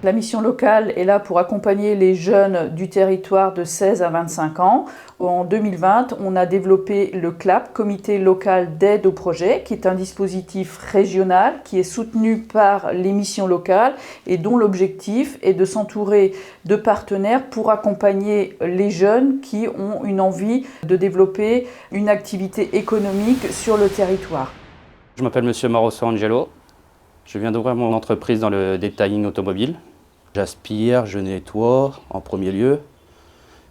La mission locale est là pour accompagner les jeunes du territoire de 16 à 25 ans. En 2020, on a développé le CLAP, Comité local d'aide au projet, qui est un dispositif régional qui est soutenu par les missions locales et dont l'objectif est de s'entourer de partenaires pour accompagner les jeunes qui ont une envie de développer une activité économique sur le territoire. Je m'appelle Monsieur Marosso Angelo. Je viens d'ouvrir mon entreprise dans le detailing automobile. J'aspire, je nettoie en premier lieu.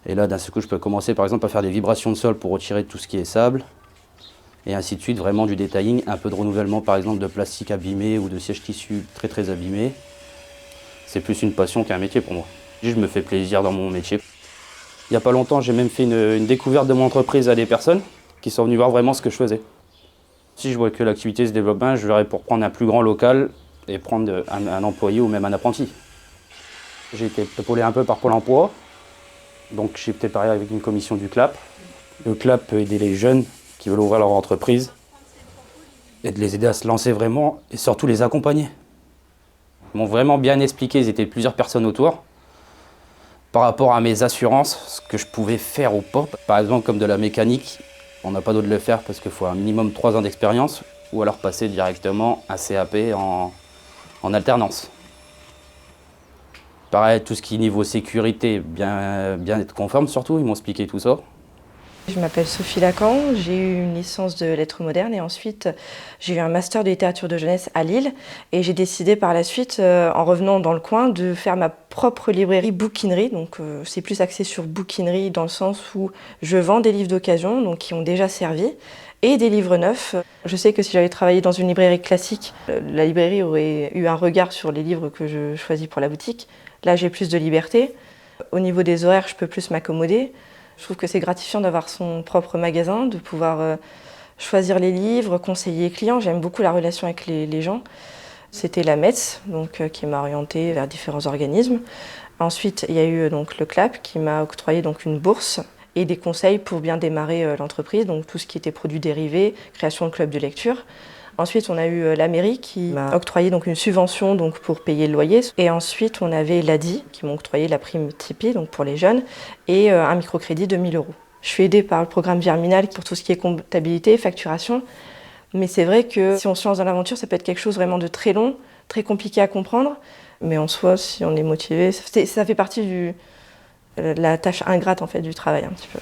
Et là, d'un seul coup, je peux commencer par exemple à faire des vibrations de sol pour retirer tout ce qui est sable. Et ainsi de suite, vraiment du detailing, un peu de renouvellement par exemple de plastique abîmé ou de siège tissu très abîmé. C'est plus une passion qu'un métier pour moi. Je me fais plaisir dans mon métier. Il n'y a pas longtemps, j'ai même fait une découverte de mon entreprise à des personnes qui sont venues voir vraiment ce que je faisais. Si je vois que l'activité se développe bien, je verrais pour prendre un plus grand local et prendre un employé ou même un apprenti. J'ai été épaulé un peu par Pôle emploi, donc j'ai peut-être parlé avec une commission du CLAP. Le CLAP peut aider les jeunes qui veulent ouvrir leur entreprise et de les aider à se lancer vraiment et surtout les accompagner. Ils m'ont vraiment bien expliqué, ils étaient plusieurs personnes autour, par rapport à mes assurances, ce que je pouvais faire ou pas. Par exemple, comme de la mécanique, on n'a pas d'autre de le faire parce qu'il faut un minimum 3 ans d'expérience ou alors passer directement un CAP en alternance. Pareil, tout ce qui est niveau sécurité, bien être conforme surtout, ils m'ont expliqué tout ça. Je m'appelle Sophie Lacan, j'ai eu une licence de lettres modernes et ensuite j'ai eu un master de littérature de jeunesse à Lille et j'ai décidé par la suite, en revenant dans le coin, de faire ma propre librairie bouquinerie. Donc c'est plus axé sur bouquinerie dans le sens où je vends des livres d'occasion, donc qui ont déjà servi, et des livres neufs. Je sais que si j'avais travaillé dans une librairie classique, la librairie aurait eu un regard sur les livres que je choisis pour la boutique. Là j'ai plus de liberté. Au niveau des horaires, je peux plus m'accommoder. Je trouve que c'est gratifiant d'avoir son propre magasin, de pouvoir choisir les livres, conseiller les clients. J'aime beaucoup la relation avec les gens. C'était la METS donc, qui m'a orientée vers différents organismes. Ensuite, il y a eu donc, le CLAP qui m'a octroyé donc, une bourse et des conseils pour bien démarrer l'entreprise, donc tout ce qui était produits dérivés, création de club de lecture. Ensuite, on a eu la mairie qui m'a octroyé donc, une subvention donc, pour payer le loyer. Et ensuite, on avait l'ADI qui m'a octroyé la prime Tipeee donc, pour les jeunes et un microcrédit de 1 000 €. Je suis aidée par le programme Germinal pour tout ce qui est comptabilité, facturation. Mais c'est vrai que si on se lance dans l'aventure, ça peut être quelque chose vraiment de très long, très compliqué à comprendre. Mais en soi, si on est motivé, ça fait partie de la tâche ingrate en fait, du travail un petit peu.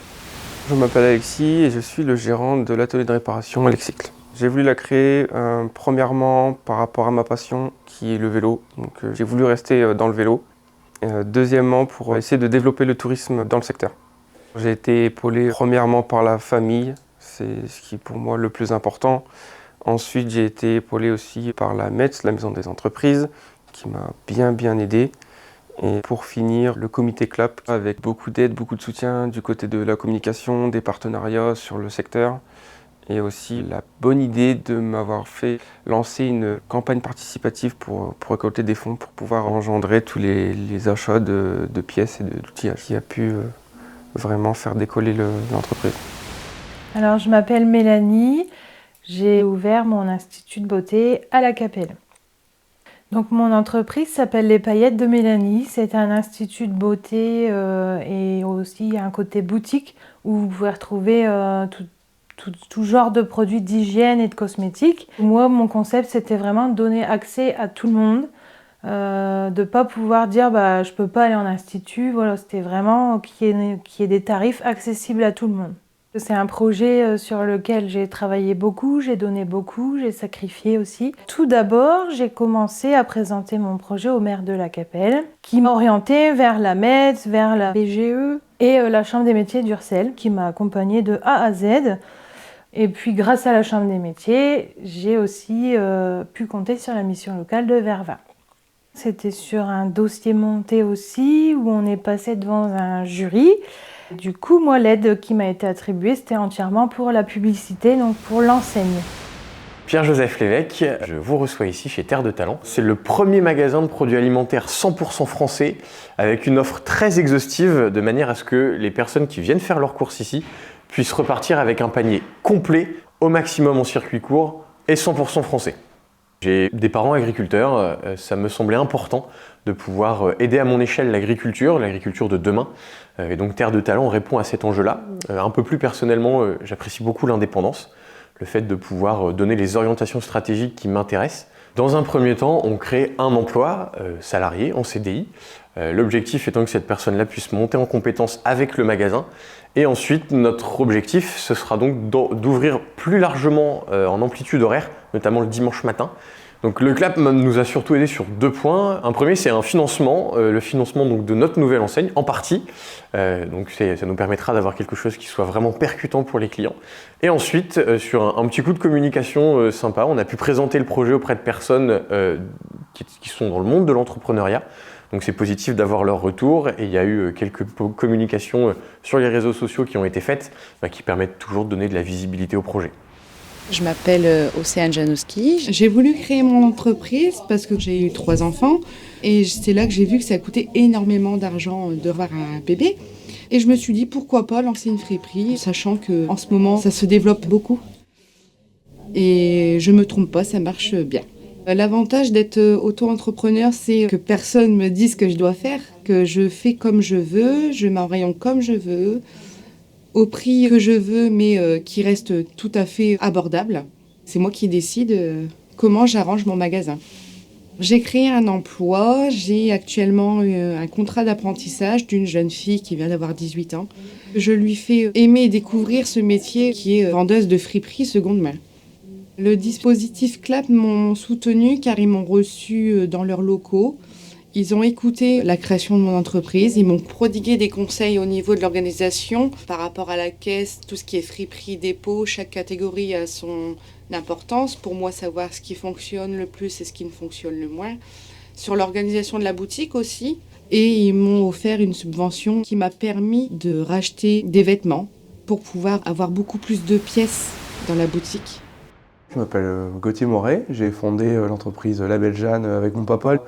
Je m'appelle Alexis et je suis le gérant de l'atelier de réparation Alexicle. J'ai voulu la créer premièrement par rapport à ma passion qui est le vélo. Donc j'ai voulu rester dans le vélo. Deuxièmement pour essayer de développer le tourisme dans le secteur. J'ai été épaulé premièrement par la famille, c'est ce qui est pour moi le plus important. Ensuite j'ai été épaulé aussi par la METS, la maison des entreprises, qui m'a bien aidé. Et pour finir, le comité CLAP avec beaucoup d'aide, beaucoup de soutien du côté de la communication, des partenariats sur le secteur. Et aussi la bonne idée de m'avoir fait lancer une campagne participative pour récolter des fonds pour pouvoir engendrer tous les achats de pièces et d'outillages qui a pu vraiment faire décoller l'entreprise. Alors je m'appelle Mélanie, j'ai ouvert mon institut de beauté à la Capelle. Donc mon entreprise s'appelle Les Paillettes de Mélanie, c'est un institut de beauté et aussi un côté boutique où vous pouvez retrouver tout genre de produits d'hygiène et de cosmétiques. Moi, mon concept, c'était vraiment de donner accès à tout le monde, de ne pas pouvoir dire bah, je ne peux pas aller en institut. Voilà, c'était vraiment qu'il y ait des tarifs accessibles à tout le monde. C'est un projet sur lequel j'ai travaillé beaucoup, j'ai donné beaucoup, j'ai sacrifié aussi. Tout d'abord, j'ai commencé à présenter mon projet au maire de la Capelle, qui m'a orientée vers la METS, vers la BGE et la Chambre des métiers d'Ursel, qui m'a accompagnée de A à Z. Et puis grâce à la Chambre des métiers, j'ai aussi pu compter sur la mission locale de Vervins. C'était sur un dossier monté aussi, où on est passé devant un jury. Du coup, moi, l'aide qui m'a été attribuée, c'était entièrement pour la publicité, donc pour l'enseigne. Pierre-Joseph Lévesque, je vous reçois ici chez Terre de Talent. C'est le premier magasin de produits alimentaires 100% français, avec une offre très exhaustive, de manière à ce que les personnes qui viennent faire leurs courses ici puissent repartir avec un panier complet, au maximum en circuit court et 100% français. J'ai des parents agriculteurs, ça me semblait important de pouvoir aider à mon échelle l'agriculture de demain. Et donc Terre de Talent répond à cet enjeu-là. Un peu plus personnellement, j'apprécie beaucoup l'indépendance, le fait de pouvoir donner les orientations stratégiques qui m'intéressent. Dans un premier temps, on crée un emploi salarié en CDI. L'objectif étant que cette personne-là puisse monter en compétence avec le magasin. Et ensuite, notre objectif, ce sera donc d'ouvrir plus largement en amplitude horaire, notamment le dimanche matin. Donc le CLAP nous a surtout aidé sur 2 points. Un premier, c'est un financement, le financement donc, de notre nouvelle enseigne, en partie. Donc ça nous permettra d'avoir quelque chose qui soit vraiment percutant pour les clients. Et ensuite, sur un petit coup de communication sympa, on a pu présenter le projet auprès de personnes qui sont dans le monde de l'entrepreneuriat. Donc c'est positif d'avoir leur retour et il y a eu quelques communications sur les réseaux sociaux qui ont été faites qui permettent toujours de donner de la visibilité au projet. Je m'appelle Océane Janowski. J'ai voulu créer mon entreprise parce que j'ai eu 3 enfants et c'est là que j'ai vu que ça coûtait énormément d'argent d'avoir un bébé. Et je me suis dit pourquoi pas lancer une friperie, sachant qu'en ce moment ça se développe beaucoup. Et je me trompe pas, ça marche bien. L'avantage d'être auto-entrepreneur, c'est que personne me dise ce que je dois faire, que je fais comme je veux, je m'oriente comme je veux, au prix que je veux, mais qui reste tout à fait abordable. C'est moi qui décide comment j'arrange mon magasin. J'ai créé un emploi, j'ai actuellement un contrat d'apprentissage d'une jeune fille qui vient d'avoir 18 ans. Je lui fais aimer et découvrir ce métier qui est vendeuse de friperie seconde main. Le dispositif CLAP m'ont soutenu car ils m'ont reçu dans leurs locaux. Ils ont écouté la création de mon entreprise, ils m'ont prodigué des conseils au niveau de l'organisation par rapport à la caisse, tout ce qui est friperie, dépôt, chaque catégorie a son importance. Pour moi, savoir ce qui fonctionne le plus et ce qui ne fonctionne le moins. Sur l'organisation de la boutique aussi. Et ils m'ont offert une subvention qui m'a permis de racheter des vêtements pour pouvoir avoir beaucoup plus de pièces dans la boutique. Je m'appelle Gauthier Moret, j'ai fondé l'entreprise La Belle Jeanne avec mon papa.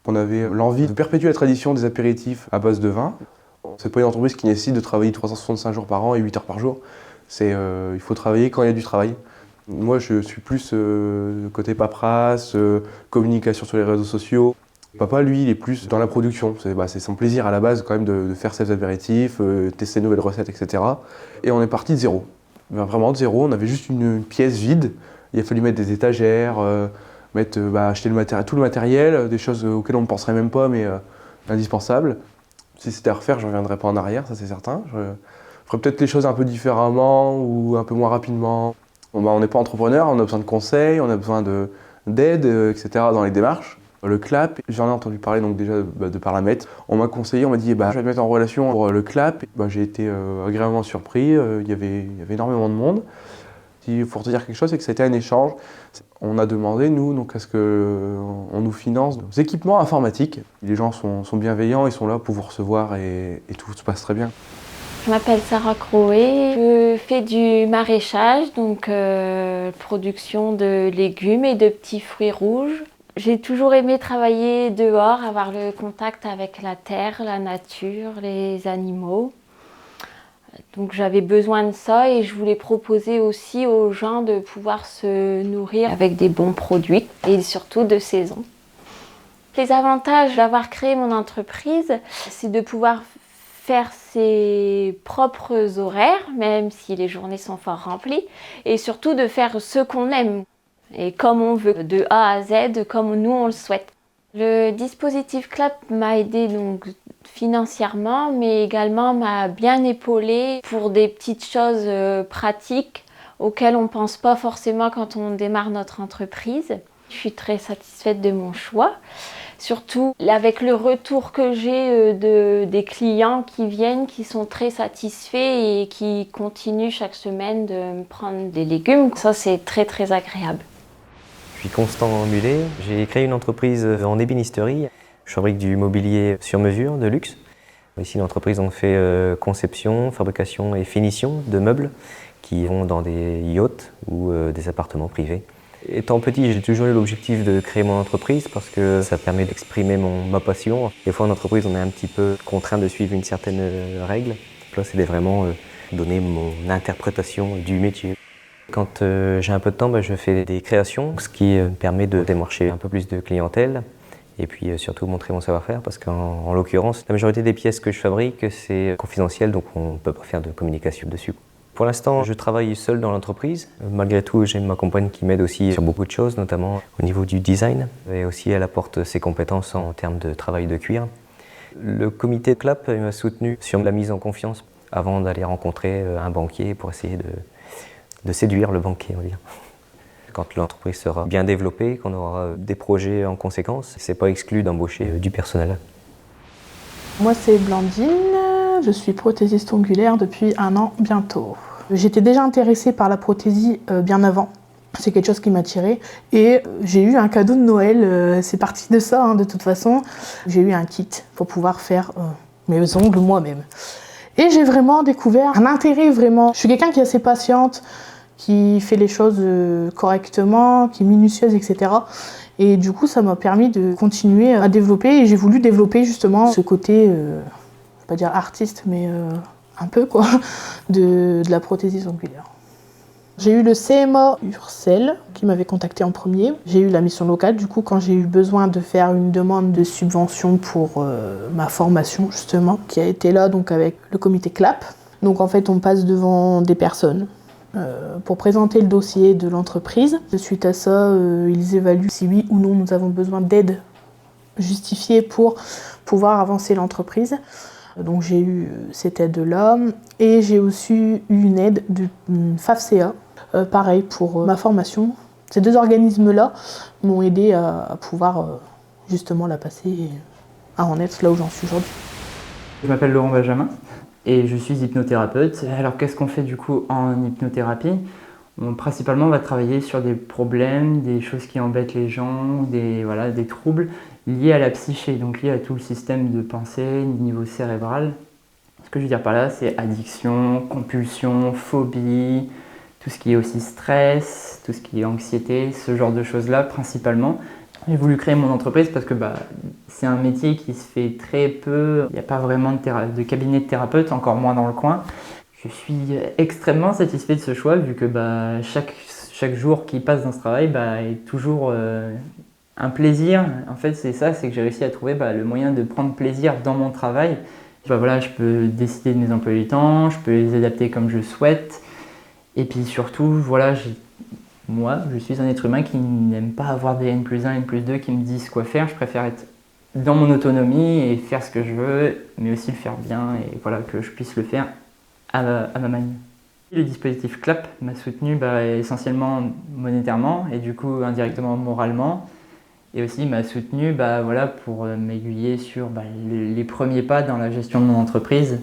On avait l'envie de perpétuer la tradition des apéritifs à base de vin. C'est pas une entreprise qui nécessite de travailler 365 jours par an et 8 heures par jour. Il faut travailler quand il y a du travail. Moi, je suis plus côté paperasse, communication sur les réseaux sociaux. Papa, lui, il est plus dans la production. C'est son plaisir à la base quand même de faire ses apéritifs, tester de nouvelles recettes, etc. Et on est parti de zéro. Vraiment de zéro, on avait juste une pièce vide. Il a fallu mettre des étagères, acheter tout le matériel, des choses auxquelles on ne penserait même pas, mais indispensables. Si c'était à refaire, je ne reviendrais pas en arrière, ça c'est certain. Je ferais peut-être les choses un peu différemment ou un peu moins rapidement. On n'est pas entrepreneur, on a besoin de conseils, on a besoin d'aide, etc. dans les démarches. Le CLAP, j'en ai entendu parler donc déjà de par la MET. On m'a conseillé, on m'a dit je vais te mettre en relation pour le CLAP. J'ai été agréablement surpris, il y avait énormément de monde. Il faut te dire quelque chose, c'est que c'était un échange. On a demandé, nous, donc, à ce qu'on nous finance nos équipements informatiques. Les gens sont bienveillants, ils sont là pour vous recevoir et tout se passe très bien. Je m'appelle Sarah Croé, je fais du maraîchage, donc production de légumes et de petits fruits rouges. J'ai toujours aimé travailler dehors, avoir le contact avec la terre, la nature, les animaux. Donc j'avais besoin de ça et je voulais proposer aussi aux gens de pouvoir se nourrir avec des bons produits et surtout de saison. Les avantages d'avoir créé mon entreprise, c'est de pouvoir faire ses propres horaires, même si les journées sont fort remplies, et surtout de faire ce qu'on aime et comme on veut, de A à Z, comme nous on le souhaite. Le dispositif CLAP m'a aidé donc financièrement, mais également m'a bien épaulée pour des petites choses pratiques auxquelles on ne pense pas forcément quand on démarre notre entreprise. Je suis très satisfaite de mon choix, surtout avec le retour que j'ai des clients qui viennent, qui sont très satisfaits et qui continuent chaque semaine de me prendre des légumes. Ça, c'est très très agréable. Je suis Constant Mulet, j'ai créé une entreprise en ébénisterie. Je fabrique du mobilier sur mesure, de luxe. Ici, l'entreprise, on fait conception, fabrication et finition de meubles qui vont dans des yachts ou des appartements privés. Étant petit, j'ai toujours eu l'objectif de créer mon entreprise parce que ça permet d'exprimer ma passion. Des fois, en entreprise, on est un petit peu contraint de suivre une certaine règle. Là, c'était vraiment donner mon interprétation du métier. Quand j'ai un peu de temps, je fais des créations, ce qui me permet de démarcher un peu plus de clientèle et puis surtout montrer mon savoir-faire parce qu'en l'occurrence, la majorité des pièces que je fabrique, c'est confidentiel, donc on ne peut pas faire de communication dessus. Pour l'instant, je travaille seul dans l'entreprise. Malgré tout, j'ai ma compagne qui m'aide aussi sur beaucoup de choses, notamment au niveau du design. Et aussi, elle apporte ses compétences en termes de travail de cuir. Le comité CLAP m'a soutenu sur la mise en confiance avant d'aller rencontrer un banquier pour essayer de séduire le banquier, on va dire. Quand l'entreprise sera bien développée, qu'on aura des projets en conséquence, c'est pas exclu d'embaucher du personnel. Moi, c'est Blandine. Je suis prothésiste ongulaire depuis 1 an bientôt. J'étais déjà intéressée par la prothésie bien avant. C'est quelque chose qui m'attirait. Et j'ai eu un cadeau de Noël. C'est parti de ça, de toute façon. J'ai eu un kit pour pouvoir faire mes ongles moi-même. Et j'ai vraiment découvert un intérêt, vraiment. Je suis quelqu'un qui est assez patiente, qui fait les choses correctement, qui est minutieuse, etc. Et du coup, ça m'a permis de continuer à développer. Et j'ai voulu développer justement ce côté, je ne vais pas dire artiste, mais un peu quoi, de la prothésie ongulaire. J'ai eu le CMA Ursel qui m'avait contacté en premier. J'ai eu la mission locale, du coup, quand j'ai eu besoin de faire une demande de subvention pour ma formation, justement, qui a été là donc avec le comité CLAP. Donc en fait, on passe devant des personnes pour présenter le dossier de l'entreprise. Suite à ça, ils évaluent si oui ou non nous avons besoin d'aide justifiée pour pouvoir avancer l'entreprise. Donc j'ai eu cette aide-là et j'ai aussi eu une aide du FAFCA, pareil pour ma formation. Ces 2 organismes-là m'ont aidé à pouvoir justement la passer et à en être là où j'en suis aujourd'hui. Je m'appelle Laurent Benjamin et je suis hypnothérapeute. Alors qu'est-ce qu'on fait du coup en hypnothérapie ? Principalement, on va travailler sur des problèmes, des choses qui embêtent les gens, des troubles liés à la psyché, donc liés à tout le système de pensée, niveau cérébral. Ce que je veux dire par là, c'est addiction, compulsion, phobie, tout ce qui est aussi stress, tout ce qui est anxiété, ce genre de choses-là principalement. J'ai voulu créer mon entreprise parce que c'est un métier qui se fait très peu. Il n'y a pas vraiment de cabinet de thérapeute, encore moins dans le coin. Je suis extrêmement satisfait de ce choix vu que chaque jour qui passe dans ce travail est toujours un plaisir. En fait, c'est que j'ai réussi à trouver le moyen de prendre plaisir dans mon travail. Je peux décider de mes emplois du temps, je peux les adapter comme je souhaite. Et puis surtout, moi, je suis un être humain qui n'aime pas avoir des N+1, N+2 qui me disent quoi faire. Je préfère être dans mon autonomie et faire ce que je veux, mais aussi le faire bien et que je puisse le faire à ma manière. Le dispositif CLAP m'a soutenu essentiellement monétairement et du coup indirectement moralement. Et aussi m'a soutenu pour m'aiguiller sur les premiers pas dans la gestion de mon entreprise.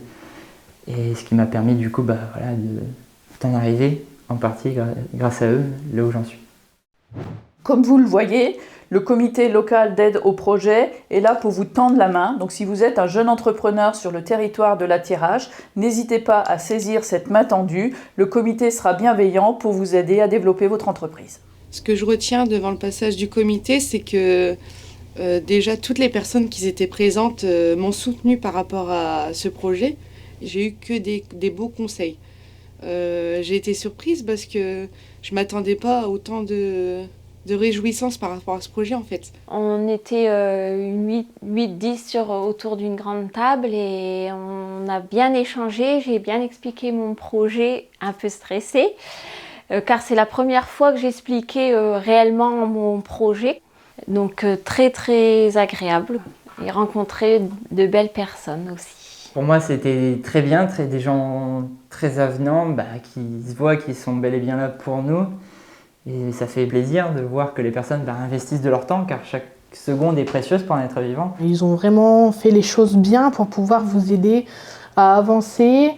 Et ce qui m'a permis du coup d'en arriver en partie grâce à eux, là où j'en suis. Comme vous le voyez, le comité local d'aide au projet est là pour vous tendre la main. Donc si vous êtes un jeune entrepreneur sur le territoire de l'Attirage, n'hésitez pas à saisir cette main tendue. Le comité sera bienveillant pour vous aider à développer votre entreprise. Ce que je retiens devant le passage du comité, c'est que déjà toutes les personnes qui étaient présentes m'ont soutenue par rapport à ce projet. J'ai eu que des beaux conseils. J'ai été surprise parce que je ne m'attendais pas à autant de réjouissance par rapport à ce projet en fait. On était 8-10 autour d'une grande table et on a bien échangé, j'ai bien expliqué mon projet un peu stressé car c'est la première fois que j'expliquais réellement mon projet. Donc très très agréable et rencontrer de belles personnes aussi. Pour moi c'était très bien, des gens très avenants qui se voient, qui sont bel et bien là pour nous. Et ça fait plaisir de voir que les personnes investissent de leur temps car chaque seconde est précieuse pour un être vivant. Ils ont vraiment fait les choses bien pour pouvoir vous aider à avancer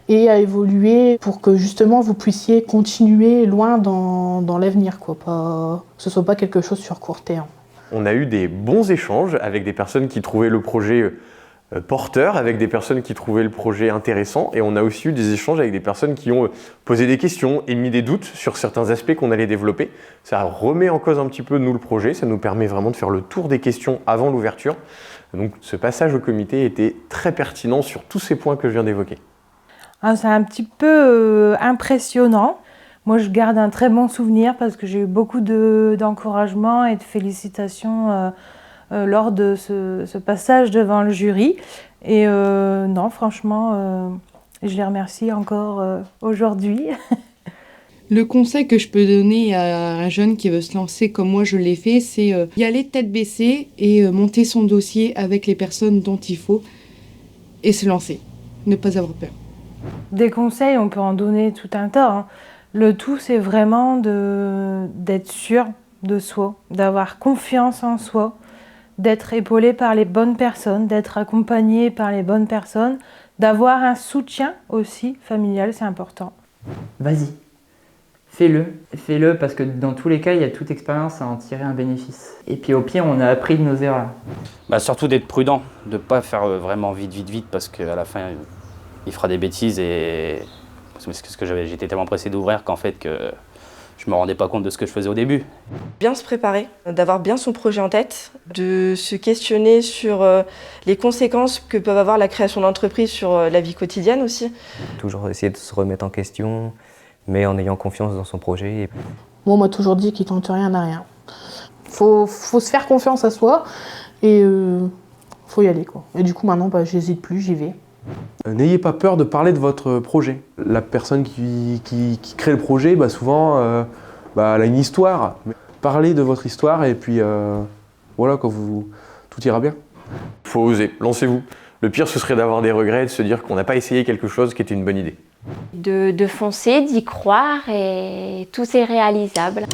et à évoluer pour que justement vous puissiez continuer loin dans l'avenir, que ce soit pas quelque chose sur court terme. On a eu des bons échanges avec des personnes qui trouvaient le projet porteur, avec des personnes qui trouvaient le projet intéressant, et on a aussi eu des échanges avec des personnes qui ont posé des questions, émis des doutes sur certains aspects qu'on allait développer. Ça remet en cause un petit peu nous le projet, ça nous permet vraiment de faire le tour des questions avant l'ouverture. Donc ce passage au comité était très pertinent sur tous ces points que je viens d'évoquer. C'est un petit peu impressionnant. Moi, je garde un très bon souvenir parce que j'ai eu beaucoup d'encouragement et de félicitations lors de ce passage devant le jury. Et non, franchement, je les remercie encore aujourd'hui. Le conseil que je peux donner à un jeune qui veut se lancer comme moi je l'ai fait, c'est y aller tête baissée et monter son dossier avec les personnes dont il faut et se lancer, ne pas avoir peur. Des conseils, on peut en donner tout un tas, hein. Le tout, c'est vraiment d'être sûr de soi, d'avoir confiance en soi, d'être épaulé par les bonnes personnes, d'être accompagné par les bonnes personnes, d'avoir un soutien aussi familial, c'est important. Vas-y, fais-le parce que dans tous les cas, il y a toute expérience à en tirer un bénéfice. Et puis au pire, on a appris de nos erreurs. Bah, surtout d'être prudent, de ne pas faire vraiment vite parce qu'à la fin, il fera des bêtises et parce que j'étais tellement pressé d'ouvrir qu'en fait que je me rendais pas compte de ce que je faisais au début. Bien se préparer, d'avoir bien son projet en tête, de se questionner sur les conséquences que peuvent avoir la création d'entreprise sur la vie quotidienne aussi. Toujours essayer de se remettre en question, mais en ayant confiance dans son projet. Moi, on m'a toujours dit qu'il tente rien à rien. Faut se faire confiance à soi et faut y aller, quoi. Et du coup, maintenant, j'hésite plus, j'y vais. N'ayez pas peur de parler de votre projet. La personne qui crée le projet, souvent, elle a une histoire. Parlez de votre histoire et puis voilà, tout ira bien. Faut oser, lancez-vous. Le pire, ce serait d'avoir des regrets et de se dire qu'on n'a pas essayé quelque chose qui était une bonne idée. De foncer, d'y croire et tout c'est réalisable.